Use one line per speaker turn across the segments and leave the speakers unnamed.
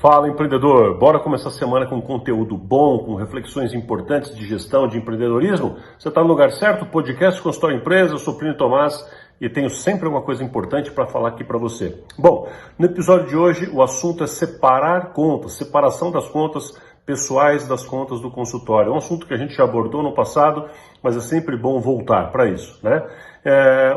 Fala, empreendedor! Bora começar a semana com conteúdo bom, com reflexões importantes de gestão, de empreendedorismo? Você está no lugar certo? Podcast Consultório Empresa, eu sou Plínio Tomás e tenho sempre uma coisa importante para falar aqui para você. Bom, no episódio de hoje o assunto é separar contas, separação das contas pessoais das contas do consultório. É um assunto que a gente já abordou no passado, mas é sempre bom voltar para isso, né?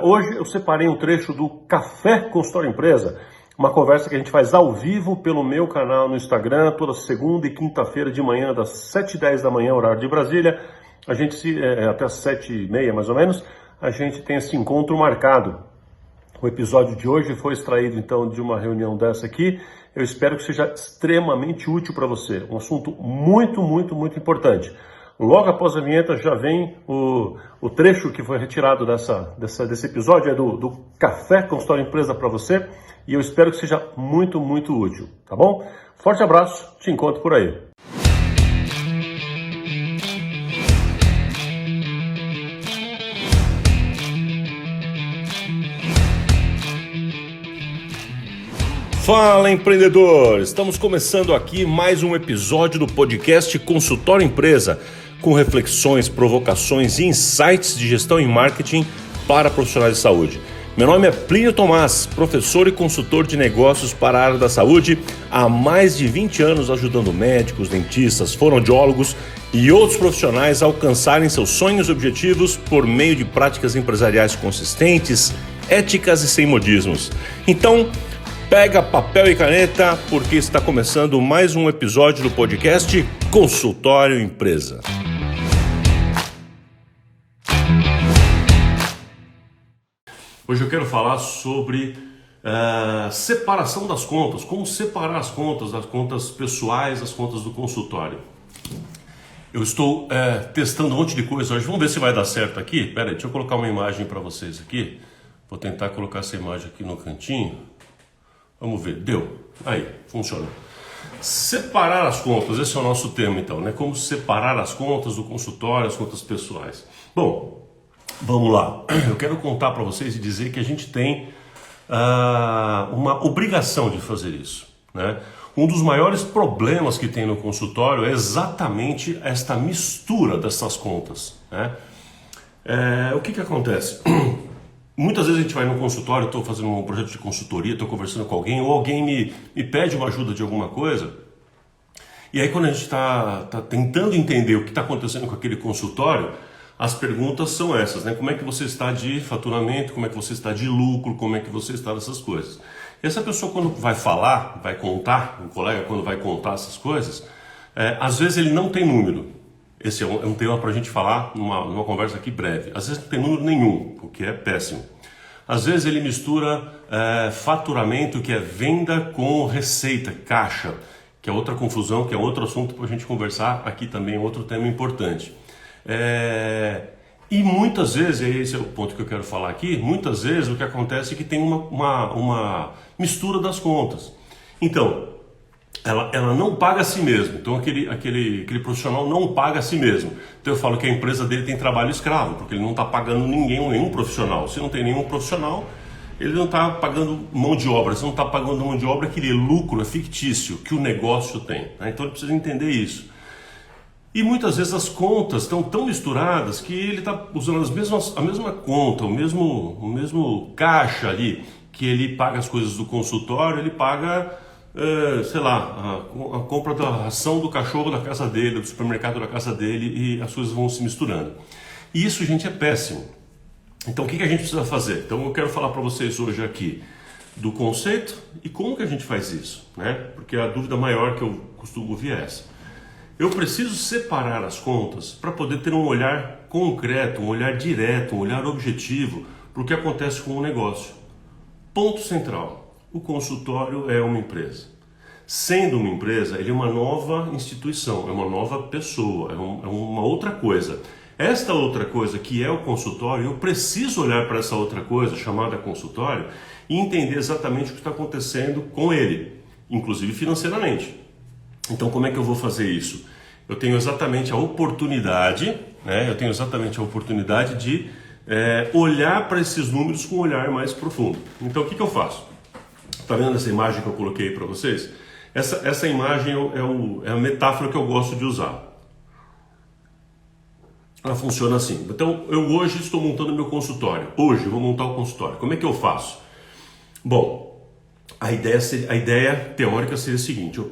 Hoje eu separei um trecho do Café Consultório Empresa, uma conversa que a gente faz ao vivo pelo meu canal no Instagram, toda segunda e quinta-feira de manhã, das 7h10 da manhã, horário de Brasília. A gente, até as 7h30 mais ou menos, a gente tem esse encontro marcado. O episódio de hoje foi extraído então de uma reunião dessa aqui. Eu espero que seja extremamente útil para você. Um assunto muito importante. Logo após a vinheta já vem o trecho que foi retirado desse episódio, é do Café Consultório Empresa para você. E eu espero que seja muito útil, tá bom? Forte abraço, te encontro por aí. Fala, empreendedor! Estamos começando aqui mais um episódio do podcast Consultório Empresa, com reflexões, provocações e insights de gestão e marketing para profissionais de saúde. Meu nome é Plínio Tomás, professor e consultor de negócios para a área da saúde, há mais de 20 anos ajudando médicos, dentistas, fonoaudiólogos e outros profissionais a alcançarem seus sonhos e objetivos por meio de práticas empresariais consistentes, éticas e sem modismos. Então, pega papel e caneta, porque está começando mais um episódio do podcast Consultório Empresa. Hoje eu quero falar sobre separação das contas, como separar as contas das contas pessoais, das contas do consultório. Eu estou testando um monte de coisa hoje, vamos ver se vai dar certo aqui. Pera aí, deixa eu colocar uma imagem para vocês aqui. Vou tentar colocar essa imagem aqui no cantinho. Vamos ver, deu. Aí, funcionou. Separar as contas, esse é o nosso tema então, né? Como separar as contas do consultório, as contas pessoais. Bom, vamos lá. Eu quero contar para vocês e dizer que a gente tem uma obrigação de fazer isso, né? Um dos maiores problemas que tem no consultório é exatamente esta mistura dessas contas, né? O que acontece? Muitas vezes a gente vai no consultório, estou fazendo um projeto de consultoria, estou conversando com alguém, ou alguém me pede uma ajuda de alguma coisa, e aí quando a gente está tentando entender o que está acontecendo com aquele consultório, as perguntas são essas, né? Como é que você está de faturamento, como é que você está de lucro, como é que você está dessas coisas. E essa pessoa quando vai falar, vai contar, o colega quando vai contar essas coisas, às vezes ele não tem número. Esse é um tema para a gente falar numa conversa aqui breve. Às vezes não tem número nenhum, o que é péssimo. Às vezes ele mistura faturamento, que é venda, com receita, caixa, que é outra confusão, que é outro assunto para a gente conversar aqui também, outro tema importante. E muitas vezes, esse é o ponto que eu quero falar aqui, muitas vezes o que acontece é que tem uma mistura das contas. Então, ela não paga a si mesmo, então aquele profissional não paga a si mesmo. Então eu falo que a empresa dele tem trabalho escravo, porque ele não está pagando nenhum profissional. Se não tem nenhum profissional, ele não está pagando mão de obra. Se não está pagando mão de obra, aquele lucro é fictício que o negócio tem, né? Então ele precisa entender isso. E muitas vezes as contas estão tão misturadas que ele está usando a mesma conta, o mesmo caixa ali, que ele paga as coisas do consultório, ele paga... sei lá, a compra da ração do cachorro da casa dele, do supermercado da casa dele, e as coisas vão se misturando. E isso, gente, é péssimo. Então o que a gente precisa fazer? Então eu quero falar para vocês hoje aqui do conceito e como que a gente faz isso, né? Porque a dúvida maior que eu costumo ouvir é essa. Eu preciso separar as contas para poder ter um olhar concreto, um olhar direto, um olhar objetivo para o que acontece com o negócio. Ponto central. O consultório é uma empresa. Sendo uma empresa, ele é uma nova instituição, é uma nova pessoa, é uma outra coisa. Esta outra coisa que é o consultório, eu preciso olhar para essa outra coisa chamada consultório e entender exatamente o que está acontecendo com ele, inclusive financeiramente. Então como é que eu vou fazer isso? Eu tenho exatamente a oportunidade, né? De olhar para esses números com um olhar mais profundo. Então o que eu faço? Está vendo essa imagem que eu coloquei para vocês? Essa imagem é a metáfora que eu gosto de usar. Ela funciona assim. Então, eu hoje estou montando meu consultório. Hoje eu vou montar o consultório. Como é que eu faço? Bom, a ideia teórica seria a seguinte. Eu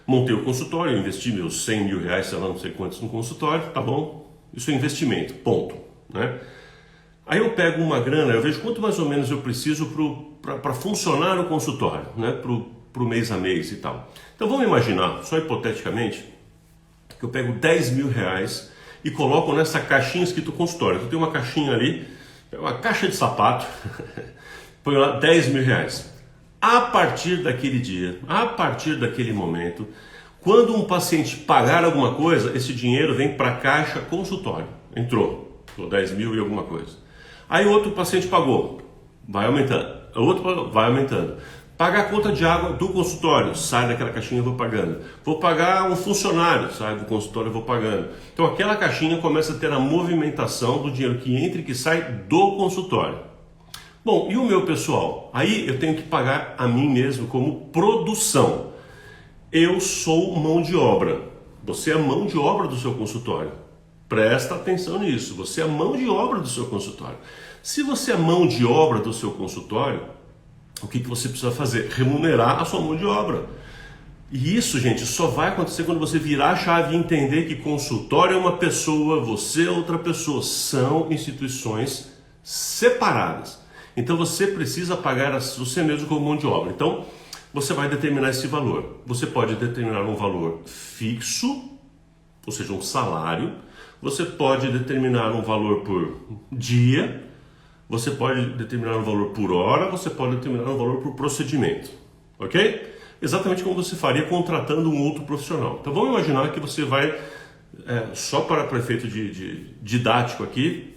montei o consultório, investi meus 100 mil reais, sei lá, não sei quantos no consultório, tá bom? Isso é investimento, ponto. Né? Aí eu pego uma grana, eu vejo quanto mais ou menos eu preciso para funcionar o consultório, né? Pro mês a mês e tal. Então vamos imaginar, só hipoteticamente, que eu pego 10 mil reais e coloco nessa caixinha escrito consultório. Eu tenho uma caixinha ali, uma caixa de sapato, põe lá 10 mil reais. A partir daquele dia, a partir daquele momento, quando um paciente pagar alguma coisa, esse dinheiro vem para a caixa consultório. Entrou 10 mil e alguma coisa. Aí outro paciente pagou, vai aumentando. Outro pagou, vai aumentando. Pagar a conta de água do consultório, sai daquela caixinha, eu vou pagando. Vou pagar um funcionário, sai do consultório, eu vou pagando. Então aquela caixinha começa a ter a movimentação do dinheiro que entra e que sai do consultório. Bom, e o meu pessoal? Aí eu tenho que pagar a mim mesmo como produção. Eu sou mão de obra. Você é mão de obra do seu consultório. Presta atenção nisso. Você é mão de obra do seu consultório. Se você é mão de obra do seu consultório, o que você precisa fazer? Remunerar a sua mão de obra. E isso, gente, só vai acontecer quando você virar a chave e entender que consultório é uma pessoa, você é outra pessoa. São instituições separadas. Então você precisa pagar você mesmo como mão de obra. Então você vai determinar esse valor. Você pode determinar um valor fixo, ou seja, um salário. Você pode determinar um valor por dia. Você pode determinar um valor por hora, você pode determinar um valor por procedimento, ok? Exatamente como você faria contratando um outro profissional. Então vamos imaginar que você vai, só para efeito didático aqui,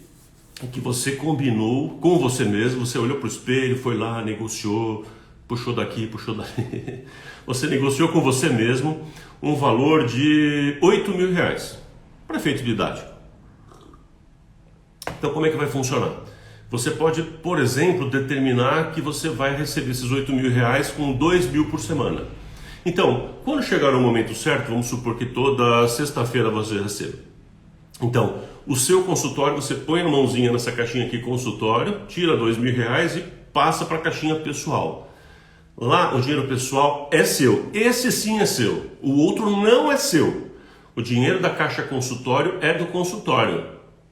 que você combinou com você mesmo, você olhou para o espelho, foi lá, negociou, puxou daqui, puxou dali. Você negociou com você mesmo um valor de 8 mil reais, para efeito didático. Então como é que vai funcionar? Você pode, por exemplo, determinar que você vai receber esses 8 mil reais com 2 mil por semana. Então, quando chegar o momento certo, vamos supor que toda sexta-feira você receba. Então, o seu consultório, você põe a mãozinha nessa caixinha aqui, consultório, tira 2 mil reais e passa para a caixinha pessoal. Lá, o dinheiro pessoal é seu. Esse sim é seu. O outro não é seu. O dinheiro da caixa consultório é do consultório.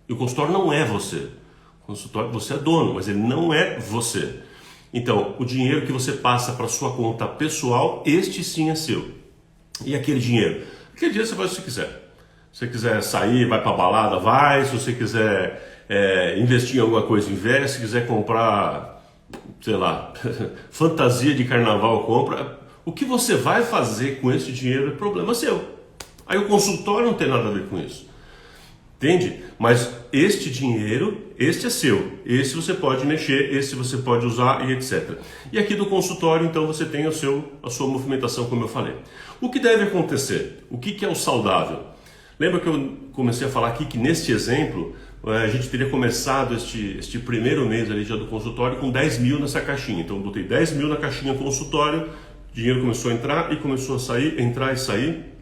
E o consultório não é você. Consultório, você é dono, mas ele não é você. Então, o dinheiro que você passa para sua conta pessoal, este sim é seu. E aquele dinheiro? Aquele dinheiro você faz o que você quiser. Se você quiser sair, vai para a balada, vai. Se você quiser investir em alguma coisa, investe. Se quiser comprar, sei lá, fantasia de carnaval, compra. O que você vai fazer com esse dinheiro é problema seu. Aí o consultório não tem nada a ver com isso. Entende? Mas este dinheiro, este é seu. Esse você pode mexer, esse você pode usar e etc. E aqui do consultório, então, você tem a sua movimentação, como eu falei. O que deve acontecer? O que é o saudável? Lembra que eu comecei a falar aqui que neste exemplo, a gente teria começado este primeiro mês ali já do consultório com 10 mil nessa caixinha. Então eu botei 10 mil na caixinha consultório, o dinheiro começou a entrar e começou a sair, entrar e sair.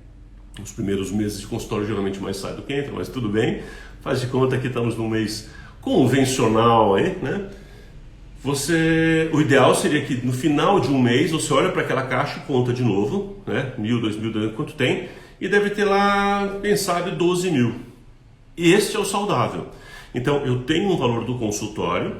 Os primeiros meses de consultório geralmente mais sai do que entra, mas tudo bem. Faz de conta que estamos num mês convencional aí, né? O ideal seria que no final de um mês você olha para aquela caixa e conta de novo, né? 1.000, 2.000, quanto tem, e deve ter lá, quem sabe, 12 mil. Este é o saudável. Então eu tenho um valor do consultório.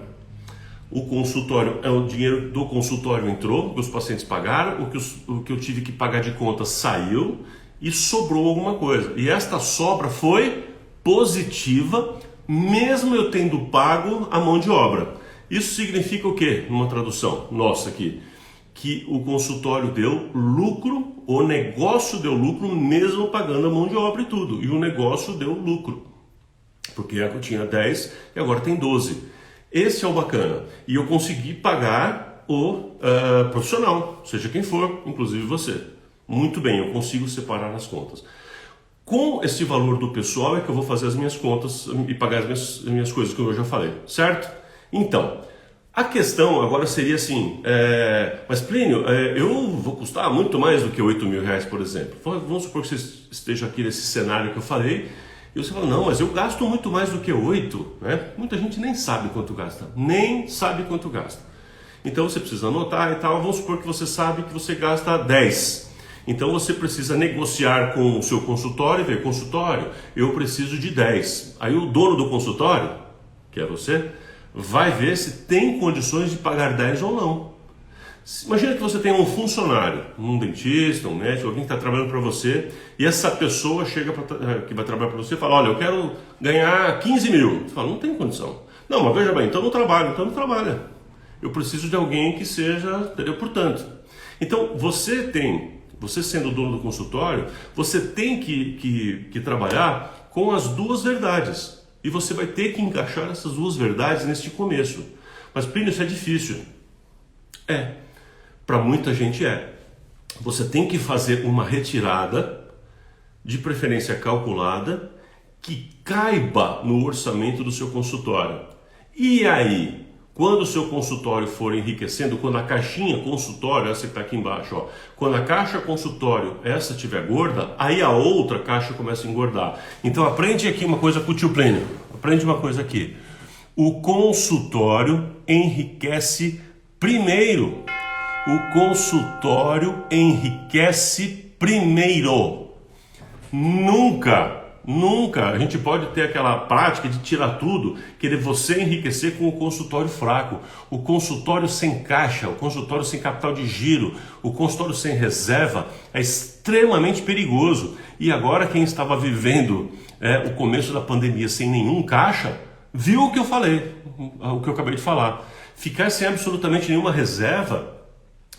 O consultório, o dinheiro do consultório entrou, o que os pacientes pagaram, o que eu tive que pagar de conta saiu. E sobrou alguma coisa. E esta sobra foi positiva, mesmo eu tendo pago a mão de obra. Isso significa o quê? Numa tradução nossa aqui. Que o consultório deu lucro, o negócio deu lucro, mesmo pagando a mão de obra e tudo. E o negócio deu lucro. Porque eu tinha 10 e agora tem 12. Esse é o bacana. E eu consegui pagar o profissional, seja quem for, inclusive você. Muito bem, eu consigo separar as contas. Com esse valor do pessoal é que eu vou fazer as minhas contas e pagar as minhas coisas, como eu já falei, certo? Então, A questão agora seria assim, mas Plínio, eu vou custar muito mais do que R$ 8.000, por exemplo. Vamos supor que você esteja aqui nesse cenário que eu falei, e você fala, não, mas eu gasto muito mais do que 8, né? Muita gente nem sabe quanto gasta, nem sabe quanto gasta. Então você precisa anotar e tal, vamos supor que você sabe que você gasta 10. Então você precisa negociar com o seu consultório e ver, consultório, eu preciso de 10. Aí o dono do consultório, que é você, vai ver se tem condições de pagar 10 ou não. Imagina que você tem um funcionário, um dentista, um médico, alguém que está trabalhando para você, e essa pessoa chega que vai trabalhar para você e fala, olha, eu quero ganhar 15 mil. Você fala, não tem condição. Não, mas veja bem, então não trabalha. Eu preciso de alguém que seja, entendeu? Portanto, então você sendo o dono do consultório, você tem que trabalhar com as duas verdades. E você vai ter que encaixar essas duas verdades neste começo. Mas, Plínio, isso é difícil. Para muita gente é. Você tem que fazer uma retirada, de preferência calculada, que caiba no orçamento do seu consultório. E aí, quando o seu consultório for enriquecendo, quando a caixinha consultório, essa que está aqui embaixo, ó, quando a caixa consultório, essa estiver gorda, aí a outra caixa começa a engordar. Então aprende aqui uma coisa com o tio Plínio. Aprende uma coisa aqui. O consultório enriquece primeiro. O consultório enriquece primeiro. Nunca a gente pode ter aquela prática de tirar tudo, querer você enriquecer com o consultório fraco, o consultório sem caixa, o consultório sem capital de giro, o consultório sem reserva é extremamente perigoso. E agora quem estava vivendo o começo da pandemia sem nenhum caixa, viu o que eu falei, o que eu acabei de falar. Ficar sem absolutamente nenhuma reserva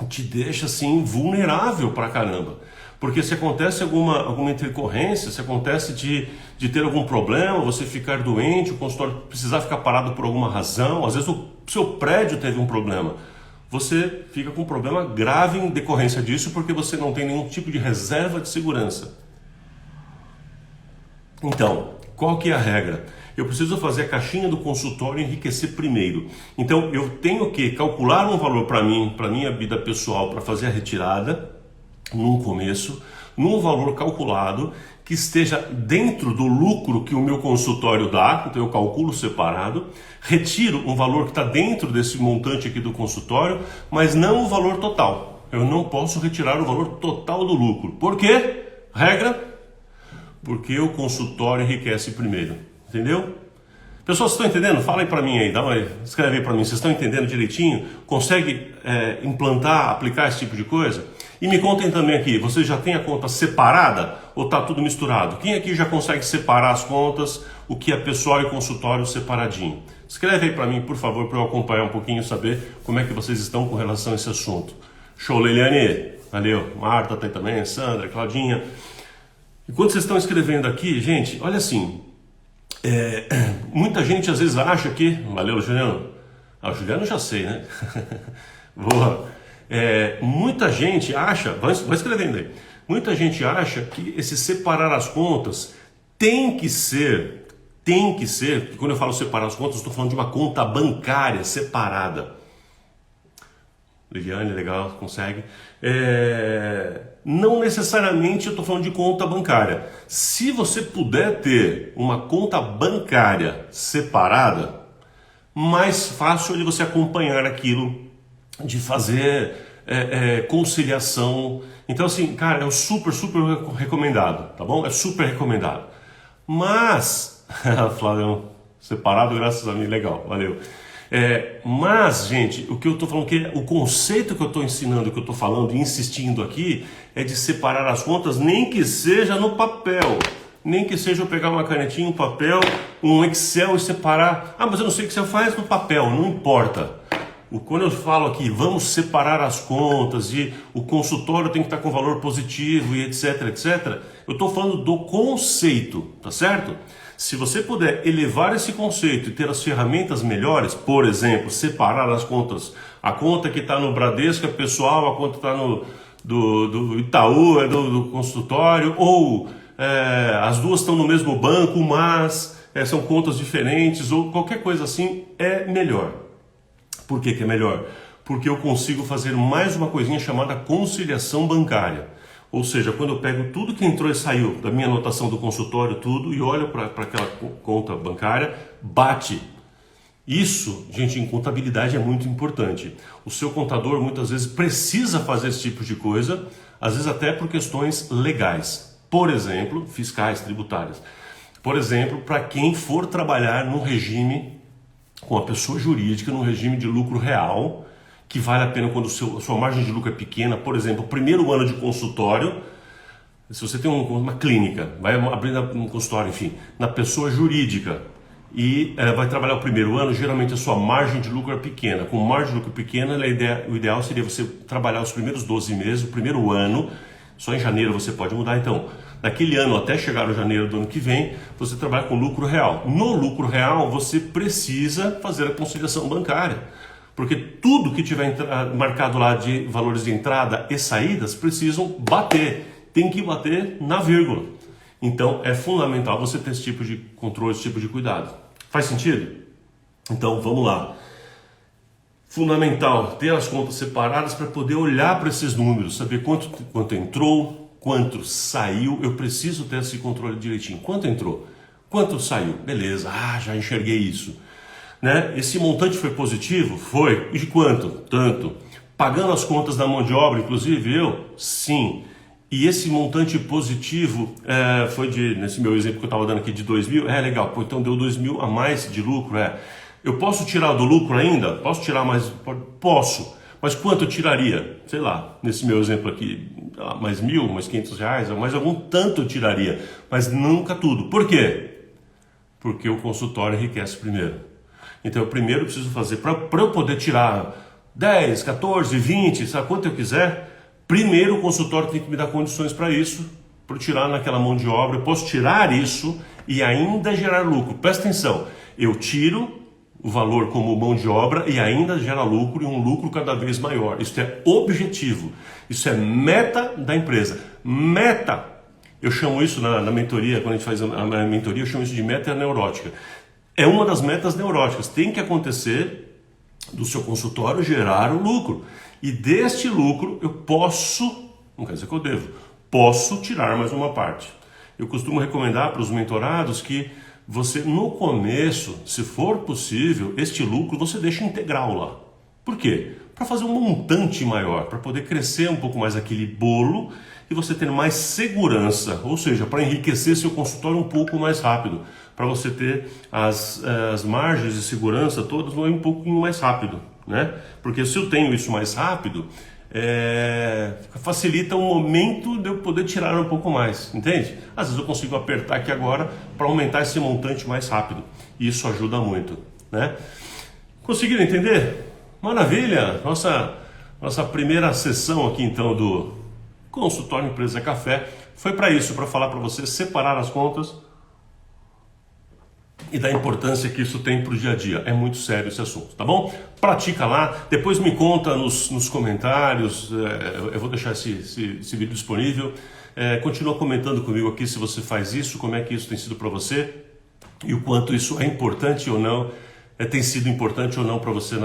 te deixa assim vulnerável pra caramba. Porque se acontece alguma intercorrência, se acontece de ter algum problema, você ficar doente, o consultório precisar ficar parado por alguma razão, às vezes o seu prédio teve um problema, você fica com um problema grave em decorrência disso porque você não tem nenhum tipo de reserva de segurança. Então, qual que é a regra? Eu preciso fazer a caixinha do consultório enriquecer primeiro. Então, eu tenho que calcular um valor para mim, para minha vida pessoal, para fazer a retirada, num começo, num valor calculado que esteja dentro do lucro que o meu consultório dá, então eu calculo separado, retiro um valor que está dentro desse montante aqui do consultório, mas não o valor total. Eu não posso retirar o valor total do lucro. Por quê? Regra? Porque o consultório enriquece primeiro. Entendeu? Pessoal, vocês estão entendendo? Fala aí para mim aí, escreve aí para mim. Vocês estão entendendo direitinho? Consegue implantar, aplicar esse tipo de coisa? E me contem também aqui, vocês já têm a conta separada ou está tudo misturado? Quem aqui já consegue separar as contas, o que é pessoal e consultório separadinho? Escreve aí para mim, por favor, para eu acompanhar um pouquinho e saber como é que vocês estão com relação a esse assunto. Show, Leiliane? Valeu. Marta tem também, Sandra, Claudinha. Enquanto vocês estão escrevendo aqui, gente, olha assim, muita gente às vezes acha que... Valeu, Juliano. O Juliano já sei, né? Boa. Muita gente acha, vai escrevendo aí, muita gente acha que esse separar as contas tem que ser, porque quando eu falo separar as contas, estou falando de uma conta bancária separada. Liliane, legal, consegue. Não necessariamente eu estou falando de conta bancária. Se você puder ter uma conta bancária separada, mais fácil de você acompanhar aquilo, de fazer conciliação. Então assim, cara, é super recomendado, tá bom? É super recomendado. Mas, Flávio, separado graças a mim, legal, valeu. Mas, gente, o que eu estou falando, o conceito que eu estou ensinando, que eu estou falando e insistindo aqui, é de separar as contas, nem que seja no papel. Nem que seja eu pegar uma canetinha, um papel, um Excel e separar. Ah, mas eu não sei o que você faz no papel, não importa. Quando eu falo aqui, vamos separar as contas e o consultório tem que estar com valor positivo e etc, eu estou falando do conceito, tá certo? Se você puder elevar esse conceito e ter as ferramentas melhores, por exemplo, separar as contas, a conta que está no Bradesco é pessoal, a conta está do Itaú é do consultório, ou as duas estão no mesmo banco, mas são contas diferentes, ou qualquer coisa assim, é melhor. Por que é melhor? Porque eu consigo fazer mais uma coisinha chamada conciliação bancária. Ou seja, quando eu pego tudo que entrou e saiu da minha anotação do consultório, tudo, e olho para aquela conta bancária, bate. Isso, gente, em contabilidade é muito importante. O seu contador muitas vezes precisa fazer esse tipo de coisa, às vezes até por questões legais. Por exemplo, fiscais, tributárias. Por exemplo, para quem for trabalhar num regime com a pessoa jurídica, num regime de lucro real, que vale a pena quando a sua margem de lucro é pequena. Por exemplo, o primeiro ano de consultório, se você tem uma clínica, vai abrir um consultório, enfim, na pessoa jurídica, e vai trabalhar o primeiro ano, geralmente a sua margem de lucro é pequena. Com margem de lucro pequena, o ideal seria você trabalhar os primeiros 12 meses, o primeiro ano, só em janeiro você pode mudar. Então, daquele ano até chegar no janeiro do ano que vem, você trabalha com lucro real. No lucro real, você precisa fazer a conciliação bancária, porque tudo que tiver marcado lá de valores de entrada e saídas precisam bater, tem que bater na vírgula. Então, é fundamental você ter esse tipo de controle, esse tipo de cuidado. Faz sentido? Então, vamos lá. Fundamental ter as contas separadas para poder olhar para esses números, saber quanto entrou, quanto saiu. Eu preciso ter esse controle direitinho. Quanto entrou? Quanto saiu? Beleza, já enxerguei isso. Né? Esse montante foi positivo? Foi. E de quanto? Tanto. Pagando as contas da mão de obra, inclusive eu? Sim. E esse montante positivo foi nesse meu exemplo que eu estava dando aqui de 2 mil, legal, pô, então deu 2 mil a mais de lucro, Eu posso tirar do lucro ainda? Posso tirar mais? Posso, mas quanto eu tiraria? Sei lá, nesse meu exemplo aqui, mais 1.000, mais R$500, mais algum tanto eu tiraria, mas nunca tudo. Por quê? Porque o consultório enriquece primeiro. Então eu primeiro preciso fazer, para eu poder tirar 10, 14, 20, sabe quanto eu quiser, primeiro o consultório tem que me dar condições para isso, para tirar naquela mão de obra. Eu posso tirar isso e ainda gerar lucro. Presta atenção, eu tiro o valor como mão de obra e ainda gera lucro, e um lucro cada vez maior. Isso é objetivo, isso é meta da empresa. Meta, eu chamo isso na mentoria, quando a gente faz a mentoria, eu chamo isso de meta neurótica. É uma das metas neuróticas, tem que acontecer do seu consultório gerar o lucro. E deste lucro eu posso, não quer dizer que eu devo, posso tirar mais uma parte. Eu costumo recomendar para os mentorados que você, no começo, se for possível, este lucro você deixa integral lá. Por quê? Para fazer um montante maior, para poder crescer um pouco mais aquele bolo e você ter mais segurança, ou seja, para enriquecer seu consultório um pouco mais rápido, para você ter as margens de segurança todas um pouquinho mais rápido. Né? Porque se eu tenho isso mais rápido, facilita o momento de eu poder tirar um pouco mais, entende? Às vezes eu consigo apertar aqui agora para aumentar esse montante mais rápido, e isso ajuda muito, né? Conseguiram entender? Maravilha! Nossa primeira sessão aqui então do Consultório Empresa Café foi para isso, para falar para você separar as contas e da importância que isso tem para o dia a dia. É muito sério esse assunto, tá bom? Pratica lá, depois me conta nos comentários, eu vou deixar esse vídeo disponível. Continua comentando comigo aqui se você faz isso, como é que isso tem sido para você e o quanto isso é importante ou não, tem sido importante ou não para você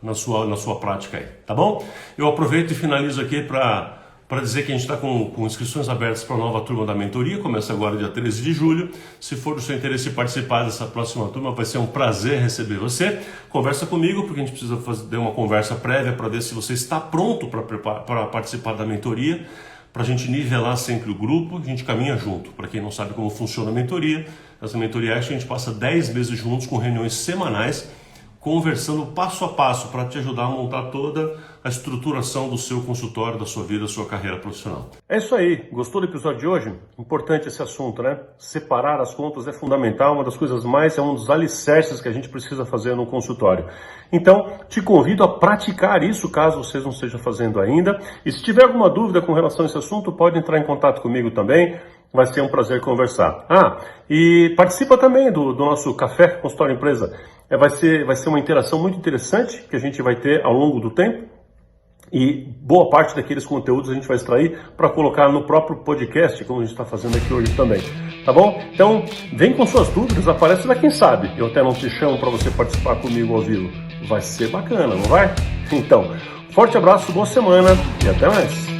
na sua prática aí, tá bom? Eu aproveito e finalizo aqui para dizer que a gente está com inscrições abertas para a nova turma da mentoria, começa agora dia 13 de julho. Se for do seu interesse participar dessa próxima turma, vai ser um prazer receber você. Conversa comigo, porque a gente precisa fazer uma conversa prévia para ver se você está pronto para participar da mentoria, para a gente nivelar sempre o grupo, a gente caminha junto. Para quem não sabe como funciona a mentoria, essa mentoria a gente passa 10 meses juntos com reuniões semanais, conversando passo a passo para te ajudar a montar toda a estruturação do seu consultório, da sua vida, da sua carreira profissional. É isso aí. Gostou do episódio de hoje? Importante esse assunto, né? Separar as contas é fundamental, uma das coisas é um dos alicerces que a gente precisa fazer no consultório. Então, te convido a praticar isso, caso vocês não estejam fazendo ainda. E se tiver alguma dúvida com relação a esse assunto, pode entrar em contato comigo também. Vai ser um prazer conversar. E participa também do nosso Café Consultório Empresa. Vai ser uma interação muito interessante que a gente vai ter ao longo do tempo. E boa parte daqueles conteúdos a gente vai extrair para colocar no próprio podcast, como a gente está fazendo aqui hoje também. Tá bom? Então, vem com suas dúvidas, aparece lá quem sabe. Eu até não te chamo para você participar comigo ao vivo. vai ser bacana, não vai? Então, forte abraço, boa semana e até mais!